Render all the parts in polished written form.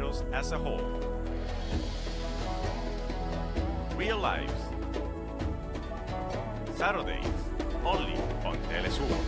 Peruvians as a whole. Real lives. Saturdays, only on Telesur.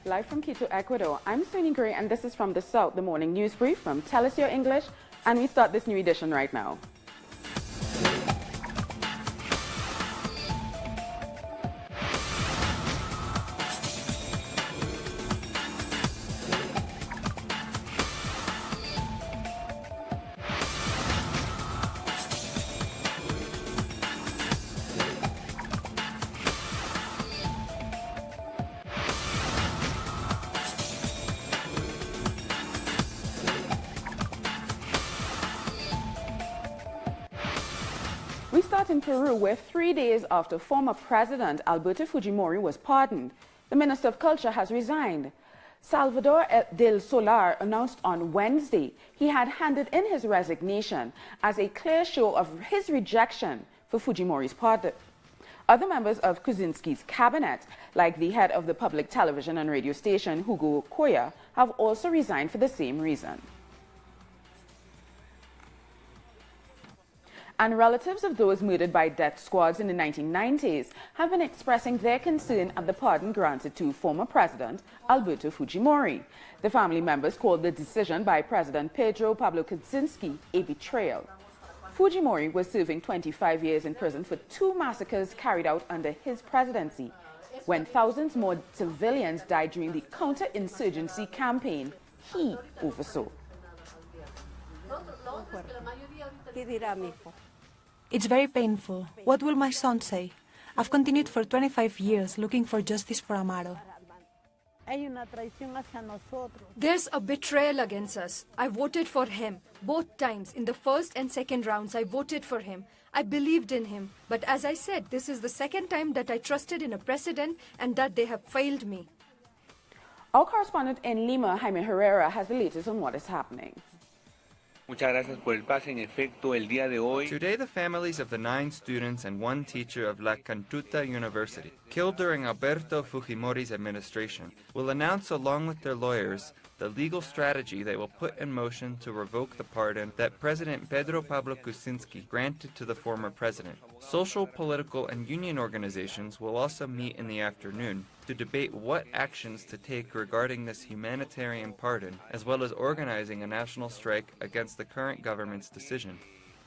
Live from Quito, Ecuador, I'm Sonia Gray, and this is From the South, the morning news brief from Telesur English, and we start this new edition right now. We start in Peru, where 3 days after former President Alberto Fujimori was pardoned, the Minister of Culture has resigned. Salvador del Solar announced on Wednesday he had handed in his resignation as a clear show of his rejection for Fujimori's pardon. Other members of Kuczynski's cabinet, like the head of the public television and radio station, Hugo Koya, have also resigned for the same reason. And relatives of those murdered by death squads in the 1990s have been expressing their concern at the pardon granted to former President Alberto Fujimori. The family members called the decision by President Pedro Pablo Kuczynski a betrayal. Fujimori was serving 25 years in prison for 2 massacres carried out under his presidency, when thousands more civilians died during the counter-insurgency campaign he oversaw. It's very painful. What will my son say? I've continued for 25 years looking for justice for Amaro. There's a betrayal against us. I voted for him. Both times, in the first and second rounds, I voted for him. I believed in him. But as I said, this is the second time that I trusted in a president and that they have failed me. Our correspondent in Lima, Jaime Herrera, has the latest on what is happening. Today, the families of the 9 students and 1 teacher of La Cantuta University, killed during Alberto Fujimori's administration, will announce along with their lawyers the legal strategy they will put in motion to revoke the pardon that President Pedro Pablo Kuczynski granted to the former president. Social, political, and union organizations will also meet in the afternoon to debate what actions to take regarding this humanitarian pardon, as well as organizing a national strike against the current government's decision.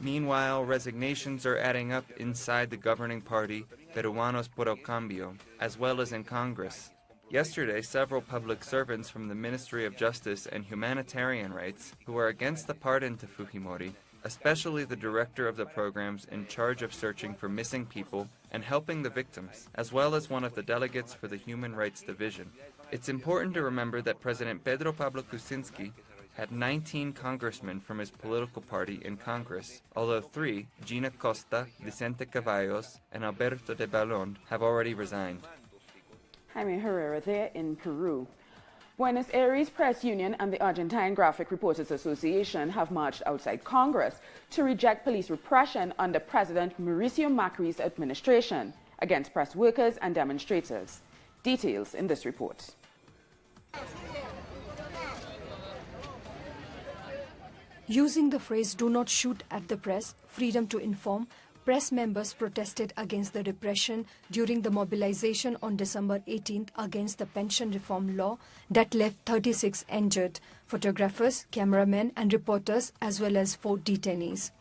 Meanwhile, resignations are adding up inside the governing party, Peruanos por el Cambio, as well as in Congress. Yesterday, several public servants from the Ministry of Justice and Humanitarian Rights, who are against the pardon to Fujimori, especially the director of the programs in charge of searching for missing people and helping the victims, as well as one of the delegates for the Human Rights Division. It's important to remember that President Pedro Pablo Kuczynski had 19 congressmen from his political party in Congress, although 3, Gina Costa, Vicente Caballos, and Alberto de Balón, have already resigned. Jaime Herrera there in Peru. Buenos Aires Press Union and the Argentine Graphic Reporters Association have marched outside Congress to reject police repression under President Mauricio Macri's administration against press workers and demonstrators. Details in this report. Using the phrase "do not shoot at the press, freedom to inform," press members protested against the repression during the mobilization on December 18th against the pension reform law that left 36 injured, photographers, cameramen and reporters, as well as 4 detainees.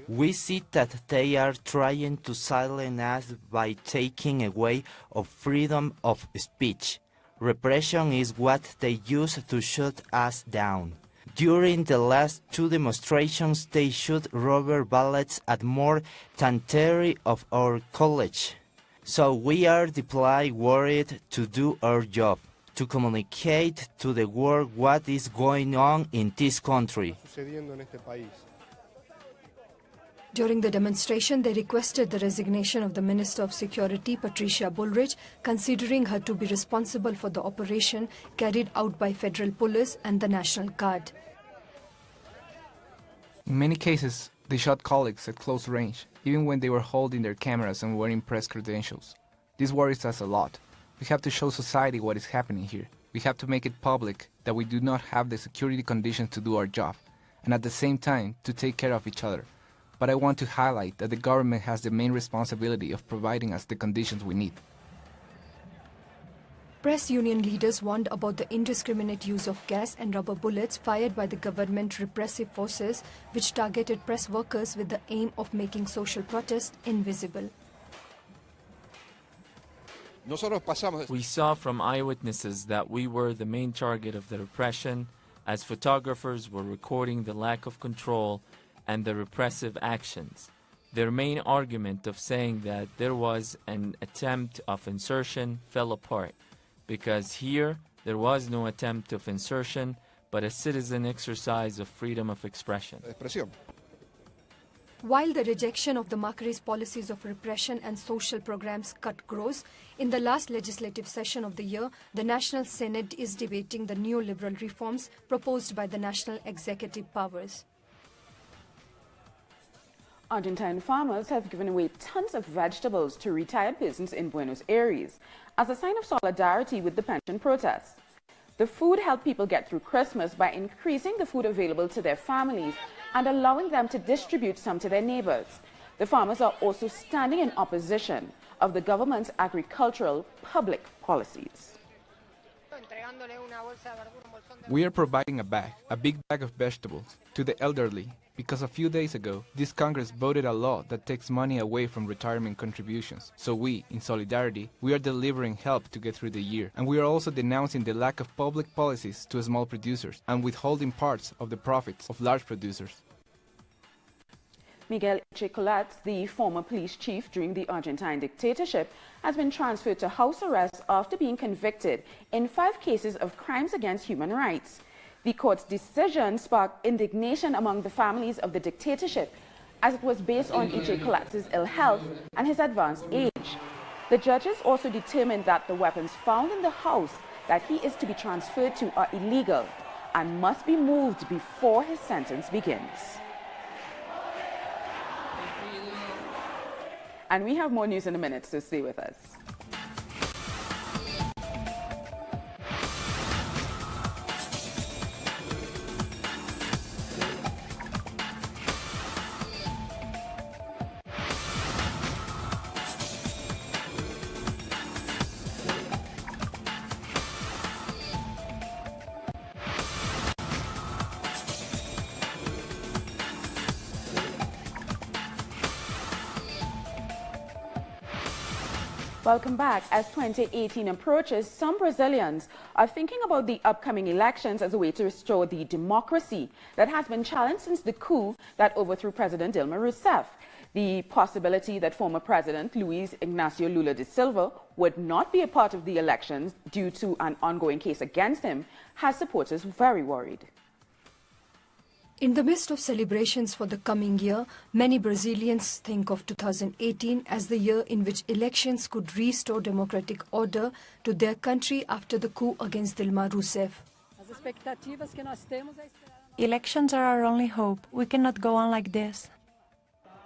We see that they are trying to silence us by taking away our freedom of speech. Repression is what they use to shut us down. During the last 2 demonstrations, they shot rubber bullets at more than 30 of our college. So we are deeply worried to do our job, to communicate to the world what is going on in this country. During the demonstration, they requested the resignation of the Minister of Security, Patricia Bullrich, considering her to be responsible for the operation carried out by Federal Police and the National Guard. In many cases, they shot colleagues at close range, even when they were holding their cameras and wearing press credentials. This worries us a lot. We have to show society what is happening here. We have to make it public that we do not have the security conditions to do our job, and at the same time to take care of each other. But I want to highlight that the government has the main responsibility of providing us the conditions we need. Press union leaders warned about the indiscriminate use of gas and rubber bullets fired by the government repressive forces, which targeted press workers with the aim of making social protest invisible. We saw from eyewitnesses that we were the main target of the repression, as photographers were recording the lack of control and the repressive actions. Their main argument of saying that there was an attempt of insurrection fell apart, because here there was no attempt of insurrection, but a citizen exercise of freedom of expression. While the rejection of the Macari's policies of repression and social programs cut gross, in the last legislative session of the year, the National Senate is debating the neoliberal reforms proposed by the national executive powers. Argentine farmers have given away tons of vegetables to retired persons in Buenos Aires as a sign of solidarity with the pension protests. The food helped people get through Christmas by increasing the food available to their families and allowing them to distribute some to their neighbors. The farmers are also standing in opposition of the government's agricultural public policies. We are providing a big bag of vegetables, to the elderly, because a few days ago, this Congress voted a law that takes money away from retirement contributions. So we, in solidarity, we are delivering help to get through the year. And we are also denouncing the lack of public policies to small producers and withholding parts of the profits of large producers. Miguel Echecolat, the former police chief during the Argentine dictatorship, has been transferred to house arrest after being convicted in 5 cases of crimes against human rights. The court's decision sparked indignation among the families of the dictatorship, as it was based on Echecolat's ill health and his advanced age. The judges also determined that the weapons found in the house that he is to be transferred to are illegal and must be moved before his sentence begins. And we have more news in a minute, so stay with us. Welcome back. As 2018 approaches, some Brazilians are thinking about the upcoming elections as a way to restore the democracy that has been challenged since the coup that overthrew President Dilma Rousseff. The possibility that former President Luiz Inácio Lula da Silva would not be a part of the elections due to an ongoing case against him has supporters very worried. In the midst of celebrations for the coming year, many Brazilians think of 2018 as the year in which elections could restore democratic order to their country after the coup against Dilma Rousseff. Elections are our only hope. We cannot go on like this.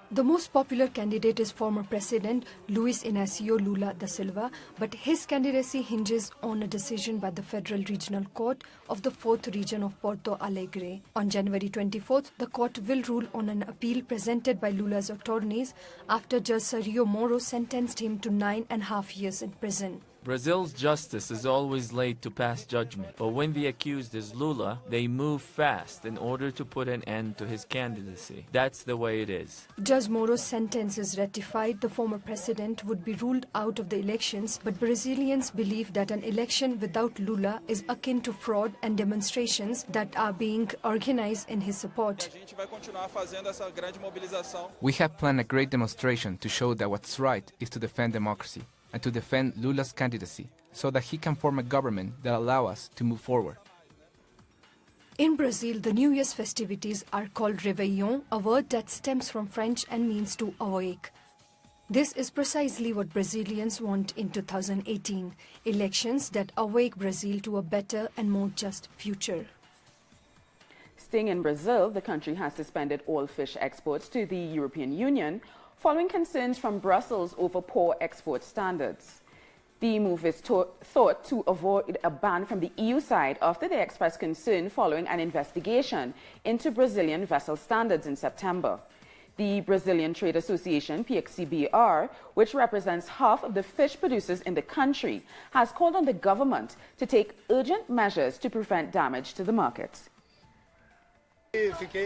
The most popular candidate is former President Luiz Inácio Lula da Silva, but his candidacy hinges on a decision by the Federal Regional Court of the 4th Region of Porto Alegre. On January 24th, the court will rule on an appeal presented by Lula's attorneys after Judge Sergio Moro sentenced him to 9.5 years in prison. Brazil's justice is always late to pass judgment, but when the accused is Lula, they move fast in order to put an end to his candidacy. That's the way it is. Judge Moro's sentence is ratified. The former president would be ruled out of the elections, but Brazilians believe that an election without Lula is akin to fraud and demonstrations that are being organized in his support. We have planned a great demonstration to show that what's right is to defend democracy and to defend Lula's candidacy so that he can form a government that allows us to move forward. In Brazil, the New Year's festivities are called Réveillon, a word that stems from French and means to awake. This is precisely what Brazilians want in 2018, elections that awake Brazil to a better and more just future. Staying in Brazil, the country has suspended all fish exports to the European Union following concerns from Brussels over poor export standards. The move is thought to avoid a ban from the EU side after they expressed concern following an investigation into Brazilian vessel standards in September. The Brazilian Trade Association, PXCBR, which represents half of the fish producers in the country, has called on the government to take urgent measures to prevent damage to the market.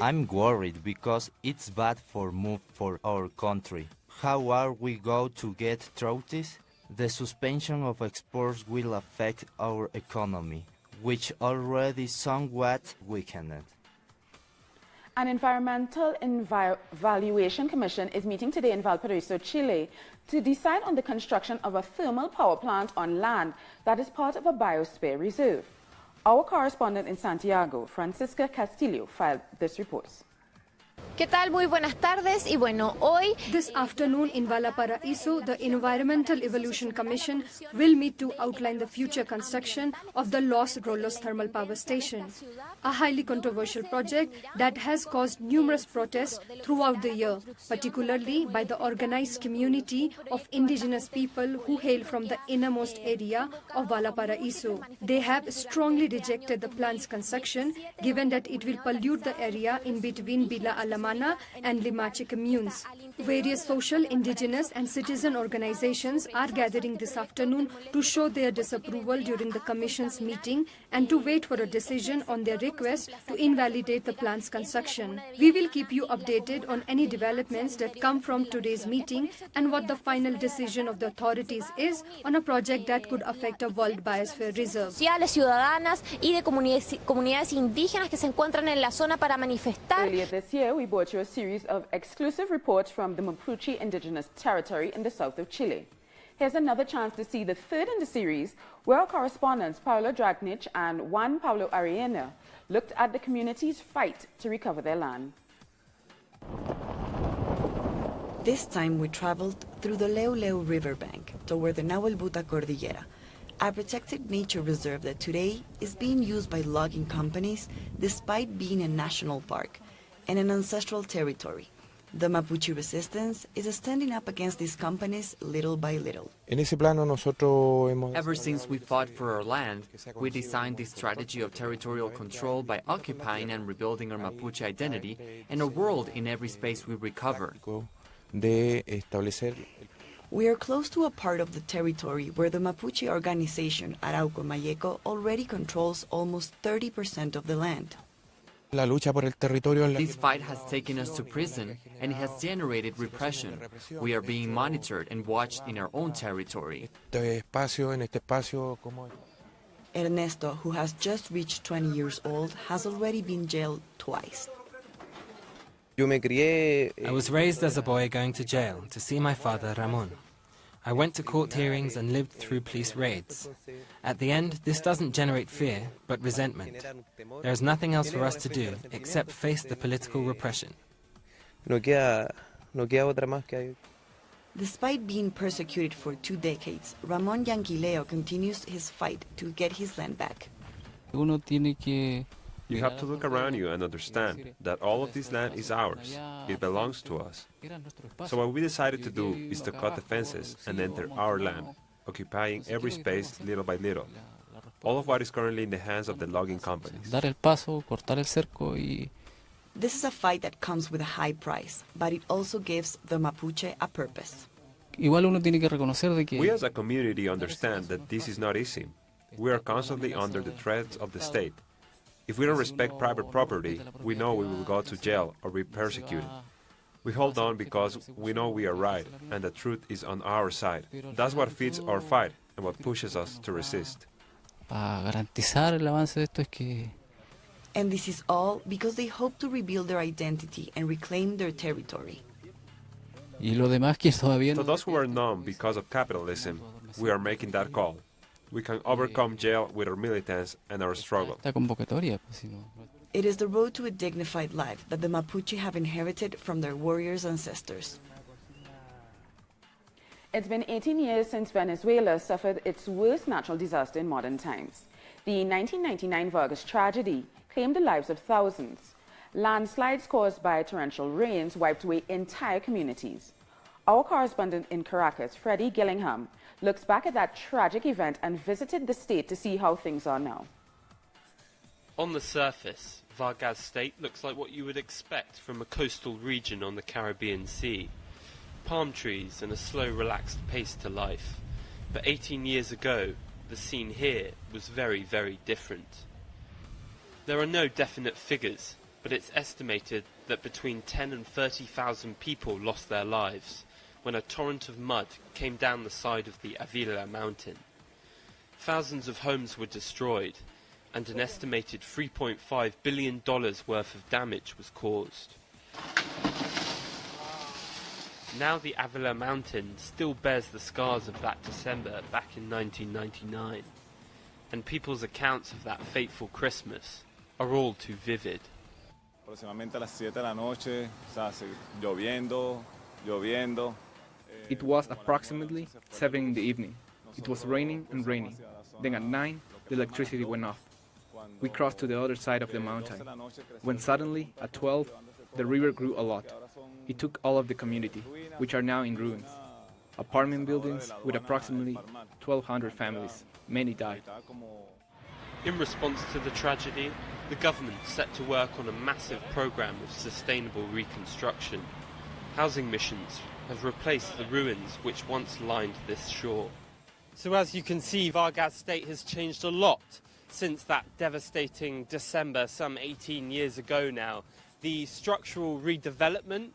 I'm worried because it's bad for our country. How are we going to get through this? The suspension of exports will affect our economy, which already somewhat weakened. An environmental evaluation commission is meeting today in Valparaiso, Chile, to decide on the construction of a thermal power plant on land that is part of a biosphere reserve. Our correspondent in Santiago, Francisca Castillo, filed this report. ¿Qué tal? Muy buenas tardes y bueno, hoy... This afternoon in Valparaiso, the Environmental Evolution Commission will meet to outline the future construction of the Los Rolos Thermal Power Station, a highly controversial project that has caused numerous protests throughout the year, particularly by the organized community of indigenous people who hail from the innermost area of Valparaiso. They have strongly rejected the plant's construction, given that it will pollute the area in between Villa Alamana and Limache communes. Various social, indigenous and citizen organizations are gathering this afternoon to show their disapproval during the Commission's meeting and to wait for a decision on their request to invalidate the plant's construction. We will keep you updated on any developments that come from today's meeting and what the final decision of the authorities is on a project that could affect a World Biosphere Reserve. Ciudadanas y de comunidades indígenas que se encuentran en la zona para manifestar. Earlier this year, we brought you a series of exclusive reports from the Mapuche indigenous territory in the south of Chile. Here's another chance to see the third in the series, where our correspondents Paula Dragnich and Juan Pablo Ariena looked at the community's fight to recover their land. This time we traveled through the Leu Leu riverbank toward the Nahuelbuta Cordillera, a protected nature reserve that today is being used by logging companies despite being a national park and an ancestral territory. The Mapuche resistance is standing up against these companies little by little. Ever since we fought for our land, we designed this strategy of territorial control by occupying and rebuilding our Mapuche identity and a world in every space we recover. We are close to a part of the territory where the Mapuche organization Arauco Mayeco already controls almost 30% of the land. This fight has taken us to prison and it has generated repression. We are being monitored and watched in our own territory. Ernesto, who has just reached 20 years old, has already been jailed twice. I was raised as a boy going to jail to see my father, Ramon. I went to court hearings and lived through police raids. At the end, this doesn't generate fear, but resentment. There is nothing else for us to do except face the political repression. Despite being persecuted for 2 decades, Ramon Yanquileo continues his fight to get his land back. You have to look around you and understand that all of this land is ours. It belongs to us. So what we decided to do is to cut the fences and enter our land, occupying every space little by little. All of what is currently in the hands of the logging companies. This is a fight that comes with a high price, but it also gives the Mapuche a purpose. We as a community understand that this is not easy. We are constantly under the threats of the state. If we don't respect private property, we know we will go to jail or be persecuted. We hold on because we know we are right and the truth is on our side. That's what feeds our fight and what pushes us to resist. And this is all because they hope to rebuild their identity and reclaim their territory. For those who are numb because of capitalism, we are making that call. We can overcome jail with our militants and our struggle. It is the road to a dignified life that the Mapuche have inherited from their warriors' ancestors. It's been 18 years since Venezuela suffered its worst natural disaster in modern times. The 1999 Vargas tragedy claimed the lives of thousands. Landslides caused by torrential rains wiped away entire communities. Our correspondent in Caracas, Freddie Gillingham, looks back at that tragic event and visited the state to see how things are now. On the surface, Vargas State looks like what you would expect from a coastal region on the Caribbean Sea. Palm trees and a slow, relaxed pace to life. But 18 years ago, the scene here was very, very different. There are no definite figures, but it's estimated that between 10 and 30,000 people lost their lives when a torrent of mud came down the side of the Avila mountain. Thousands of homes were destroyed, and an estimated $3.5 billion worth of damage was caused. Now the Avila mountain still bears the scars of that December back in 1999, and people's accounts of that fateful Christmas are all too vivid. It was approximately 7 in the evening. It was raining and raining. Then at 9, the electricity went off. We crossed to the other side of the mountain, when suddenly, at 12, the river grew a lot. It took all of the community, which are now in ruins. Apartment buildings with approximately 1,200 families. Many died. In response to the tragedy, the government set to work on a massive program of sustainable reconstruction. Housing missions have replaced the ruins which once lined this shore. So as you can see, Vargas State has changed a lot since that devastating December some 18 years ago now. The structural redevelopment,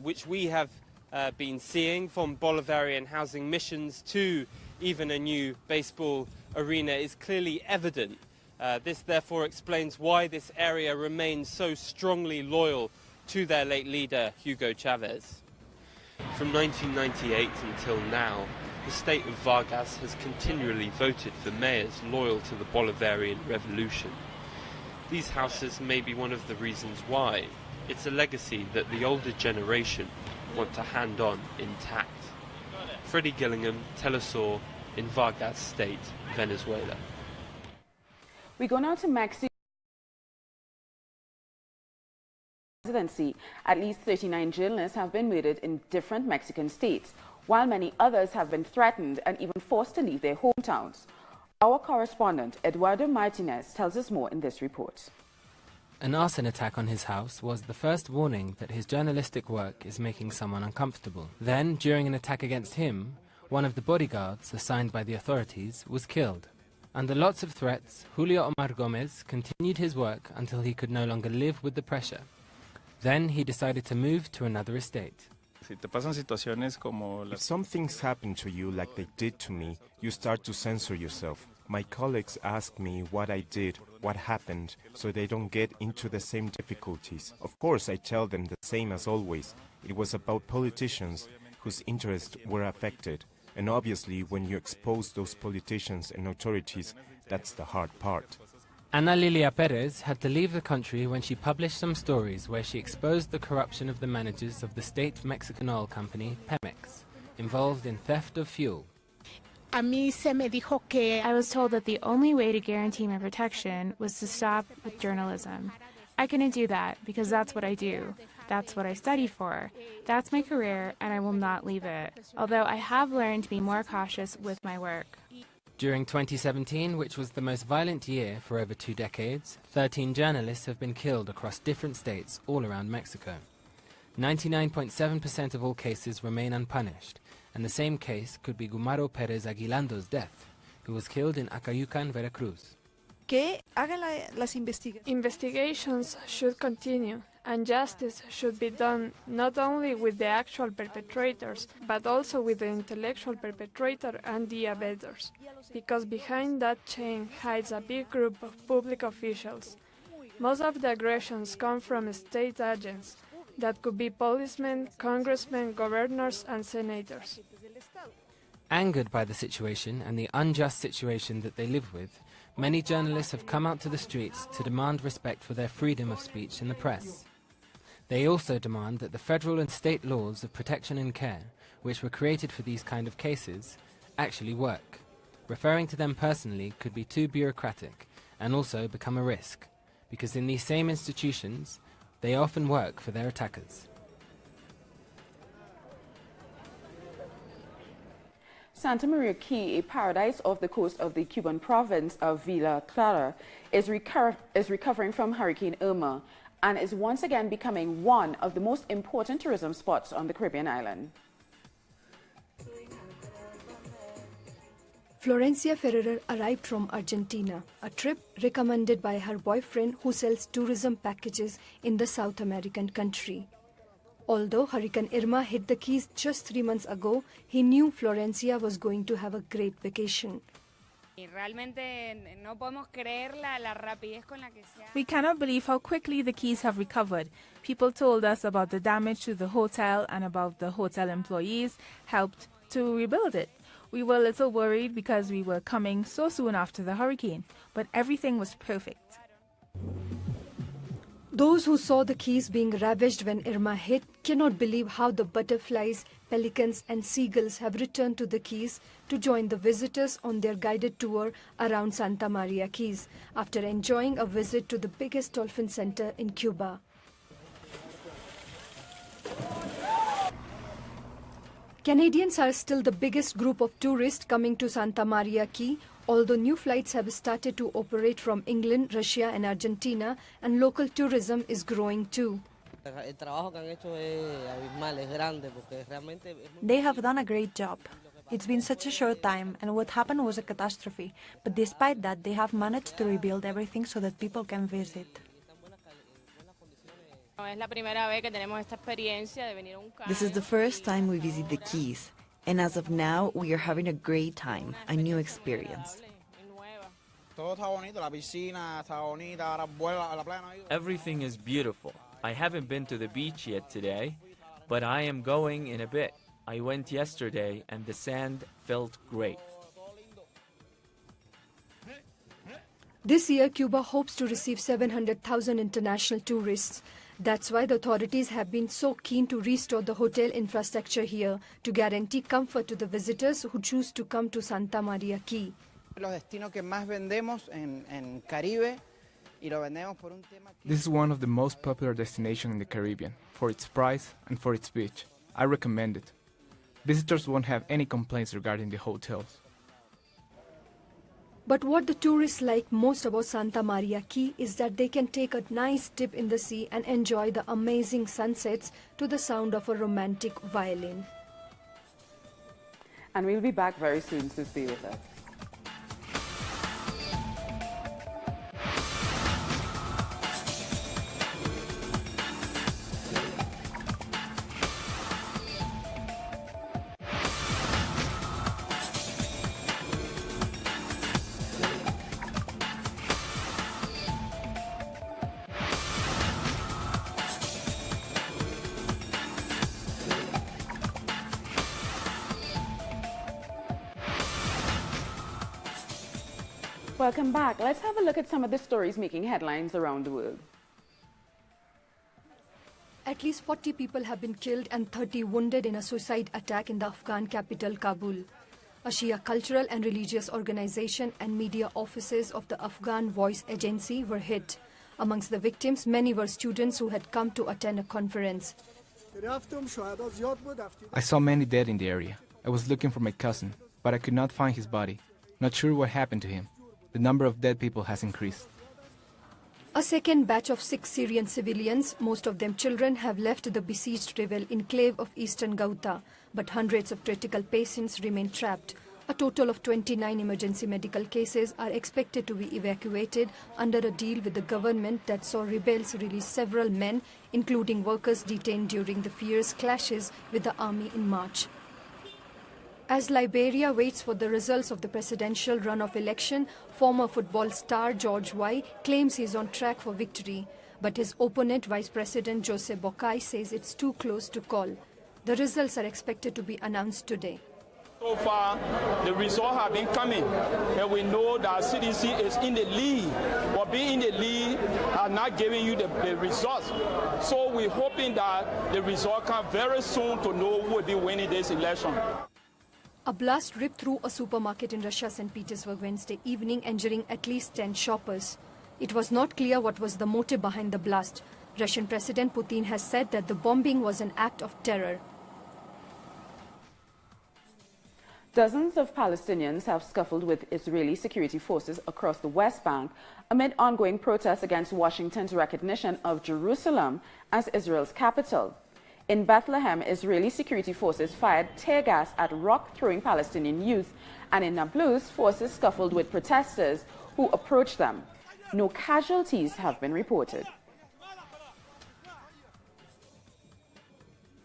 which we have been seeing, from Bolivarian housing missions to even a new baseball arena, is clearly evident. This therefore explains why this area remains so strongly loyal to their late leader, Hugo Chavez. From 1998 until now, the state of Vargas has continually voted for mayors loyal to the Bolivarian revolution. These houses may be one of the reasons why. It's a legacy that the older generation want to hand on intact. Freddie Gillingham, Telesur, in Vargas State, Venezuela. We go now to Mexico. Presidency. At least 39 journalists have been murdered in different Mexican states, while many others have been threatened and even forced to leave their hometowns. Our correspondent, Eduardo Martinez, tells us more in this report. An arson attack on his house was the first warning that his journalistic work is making someone uncomfortable. Then, during an attack against him, one of the bodyguards assigned by the authorities was killed. Under lots of threats, Julio Omar Gomez continued his work until he could no longer live with the pressure. Then he decided to move to another estate. If some things happen to you like they did to me, you start to censor yourself. My colleagues ask me what I did, what happened, so they don't get into the same difficulties. Of course, I tell them the same as always. It was about politicians whose interests were affected. And obviously, when you expose those politicians and authorities, that's the hard part. Ana Lilia Perez had to leave the country when she published some stories where she exposed the corruption of the managers of the state Mexican oil company, Pemex, involved in theft of fuel. I was told that the only way to guarantee my protection was to stop with journalism. I couldn't do that because that's what I do. That's what I studied for. That's my career, and I will not leave it. Although I have learned to be more cautious with my work. During 2017, which was the most violent year for over 2 decades, 13 journalists have been killed across different states all around Mexico. 99.7% of all cases remain unpunished, and the same case could be Gumaro Pérez Aguilando's death, who was killed in Acayucan, Veracruz. Investigations should continue, and justice should be done not only with the actual perpetrators, but also with the intellectual perpetrator and the abettors, because behind that chain hides a big group of public officials. Most of the aggressions come from state agents, that could be policemen, congressmen, governors, and senators. Angered by the situation and the unjust situation that they live with, many journalists have come out to the streets to demand respect for their freedom of speech in the press. They also demand that the federal and state laws of protection and care, which were created for these kind of cases, actually work. Referring to them personally could be too bureaucratic and also become a risk, because in these same institutions, they often work for their attackers. Santa Maria Key, a paradise off the coast of the Cuban province of Villa Clara, is recovering from Hurricane Irma and is once again becoming one of the most important tourism spots on the Caribbean island. Florencia Ferrer arrived from Argentina, a trip recommended by her boyfriend who sells tourism packages in the South American country. Although Hurricane Irma hit the Keys just 3 months ago, he knew Florencia was going to have a great vacation. We cannot believe how quickly the Keys have recovered. People told us about the damage to the hotel and about the hotel employees helped to rebuild it. We were a little worried because we were coming so soon after the hurricane, but everything was perfect. Those who saw the Keys being ravaged when Irma hit cannot believe how the butterflies, pelicans and seagulls have returned to the Keys to join the visitors on their guided tour around Santa Maria Keys after enjoying a visit to the biggest dolphin center in Cuba. Canadians are still the biggest group of tourists coming to Santa Maria Key, although new flights have started to operate from England, Russia and Argentina, and local tourism is growing too. They have done a great job. It's been such a short time, and what happened was a catastrophe, but despite that they have managed to rebuild everything so that people can visit. This is the first time we visit the Keys, and as of now, we are having a great time, a new experience. Everything is beautiful. I haven't been to the beach yet today, but I am going in a bit. I went yesterday and the sand felt great. This year, Cuba hopes to receive 700,000 international tourists. That's why the authorities have been so keen to restore the hotel infrastructure here to guarantee comfort to the visitors who choose to come to Santa Maria Key. This is one of the most popular destinations in the Caribbean, for its price and for its beach. I recommend it. Visitors won't have any complaints regarding the hotels. But what the tourists like most about Santa Maria Key is that they can take a nice dip in the sea and enjoy the amazing sunsets to the sound of a romantic violin. And we'll be back very soon, so stay with us. Welcome back. Let's have a look at some of the stories making headlines around the world. At least 40 people have been killed and 30 wounded in a suicide attack in the Afghan capital, Kabul. A Shia cultural and religious organization and media offices of the Afghan Voice Agency were hit. Amongst the victims, many were students who had come to attend a conference. I saw many dead in the area. I was looking for my cousin, but I could not find his body. Not sure what happened to him. The number of dead people has increased. A second batch of 6 Syrian civilians, most of them children, have left the besieged rebel enclave of eastern Ghouta, but hundreds of critical patients remain trapped. A total of 29 emergency medical cases are expected to be evacuated under a deal with the government that saw rebels release several men, including workers detained during the fierce clashes with the army in March. As Liberia waits for the results of the presidential runoff election, former football star George Weah claims he is on track for victory. But his opponent, Vice President Joseph Boakai, says it's too close to call. The results are expected to be announced today. So far, the results have been coming, and we know that CDC is in the lead, but being in the lead are not giving you the results. So we're hoping that the result comes very soon to know who will be winning this election. A blast ripped through a supermarket in Russia, St. Petersburg, Wednesday evening, injuring at least 10 shoppers. It was not clear what was the motive behind the blast. Russian President Putin has said that the bombing was an act of terror. Dozens of Palestinians have scuffled with Israeli security forces across the West Bank amid ongoing protests against Washington's recognition of Jerusalem as Israel's capital. In Bethlehem, Israeli security forces fired tear gas at rock-throwing Palestinian youth, and in Nablus, forces scuffled with protesters who approached them. No casualties have been reported.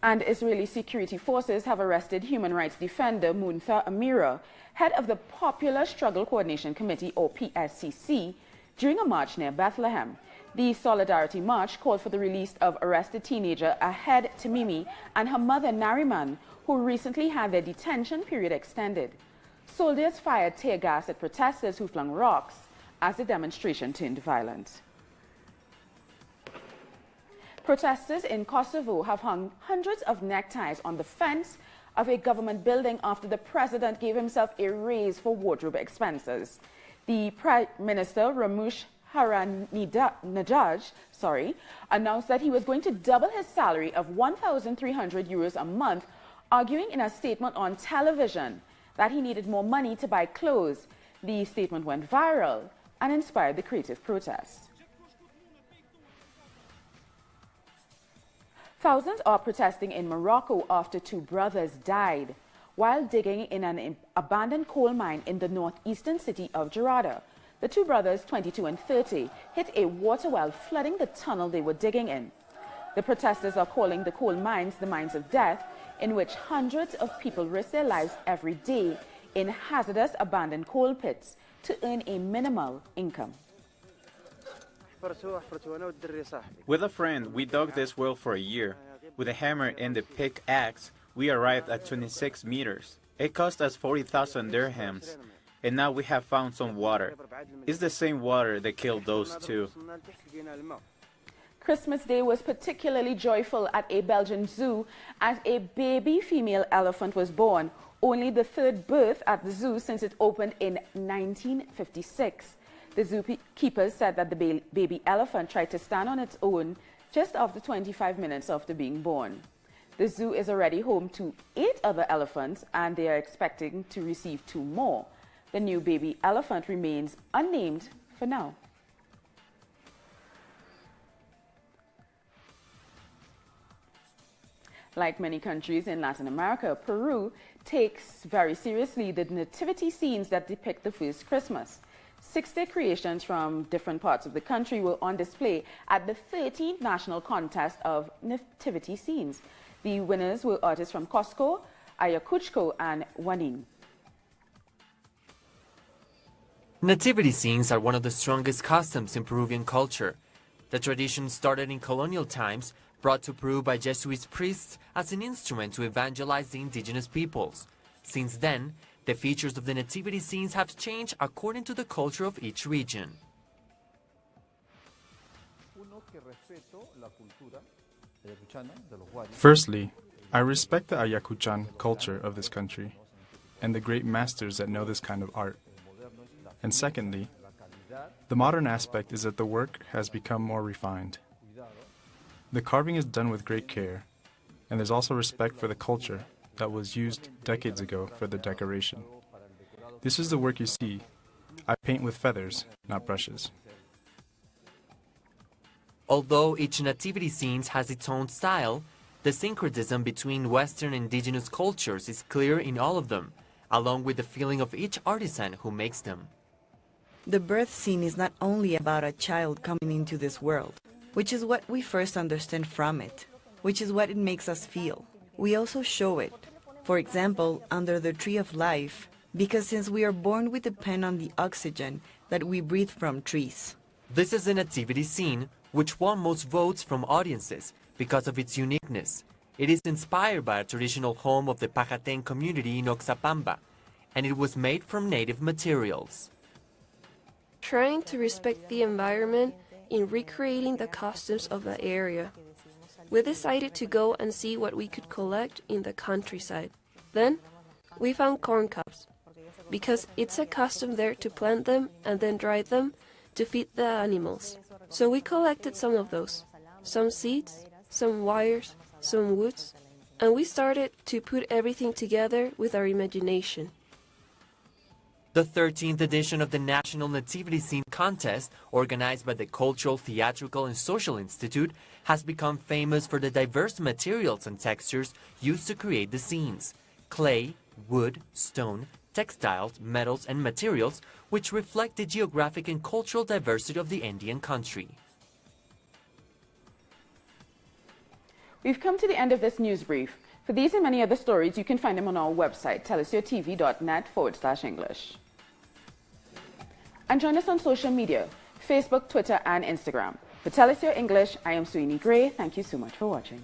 And Israeli security forces have arrested human rights defender Muntha Amira, head of the Popular Struggle Coordination Committee, or PSCC, during a march near Bethlehem. The Solidarity March called for the release of arrested teenager Ahed Tamimi and her mother Nariman, who recently had their detention period extended. Soldiers fired tear gas at protesters who flung rocks as the demonstration turned violent. Protesters in Kosovo have hung hundreds of neckties on the fence of a government building after the president gave himself a raise for wardrobe expenses. The Prime Minister Ramush Haradinaj announced that he was going to double his salary of 1,300 euros a month, arguing in a statement on television that he needed more money to buy clothes. The statement went viral and inspired the creative protests. Thousands are protesting in Morocco after two brothers died while digging in an abandoned coal mine in the northeastern city of Jarada. The two brothers, 22 and 30, hit a water well, flooding the tunnel they were digging in. The protesters are calling the coal mines the mines of death, in which hundreds of people risk their lives every day in hazardous abandoned coal pits to earn a minimal income. With a friend, we dug this well for a year. With a hammer and the pickaxe, we arrived at 26 meters. It cost us 40,000 dirhams, and now we have found some water. It's the same water that killed those two. Christmas Day was particularly joyful at a Belgian zoo as a baby female elephant was born, only the third birth at the zoo since it opened in 1956. The zookeepers said that the baby elephant tried to stand on its own just after 25 minutes after being born. The zoo is already home to 8 other elephants, and they are expecting to receive 2 more. The new baby elephant remains unnamed for now. Like many countries in Latin America, Peru takes very seriously the nativity scenes that depict the first Christmas. 60 creations from different parts of the country were on display at the 13th National Contest of Nativity Scenes. The winners were artists from Cusco, Ayacucho, and Juanin. Nativity scenes are one of the strongest customs in Peruvian culture. The tradition started in colonial times, brought to Peru by Jesuit priests as an instrument to evangelize the indigenous peoples. Since then, the features of the nativity scenes have changed according to the culture of each region. Firstly, I respect the Ayacuchan culture of this country and the great masters that know this kind of art. And secondly, the modern aspect is that the work has become more refined. The carving is done with great care, and there's also respect for the culture that was used decades ago for the decoration. This is the work you see. I paint with feathers, not brushes. Although each nativity scene has its own style, the syncretism between Western indigenous cultures is clear in all of them, along with the feeling of each artisan who makes them. The birth scene is not only about a child coming into this world, which is what we first understand from it, which is what it makes us feel. We also show it, for example, under the tree of life, because since we are born, we depend on the oxygen that we breathe from trees. This is a nativity scene which won most votes from audiences because of its uniqueness. It is inspired by a traditional home of the Pajaten community in Oxapamba, and it was made from native materials. Trying to respect the environment in recreating the costumes of the area. We decided to go and see what we could collect in the countryside. Then, we found corn cobs, because it's a custom there to plant them and then dry them to feed the animals. So we collected some of those, some seeds, some wires, some woods, and we started to put everything together with our imagination. The 13th edition of the National Nativity Scene Contest, organized by the Cultural, Theatrical and Social Institute, has become famous for the diverse materials and textures used to create the scenes. Clay, wood, stone, textiles, metals and materials which reflect the geographic and cultural diversity of the Andean country. We've come to the end of this news brief. For these and many other stories, you can find them on our website, telesurtv.net/English. And join us on social media, Facebook, Twitter, and Instagram. For Telesur English, I am Suini Gray. Thank you so much for watching.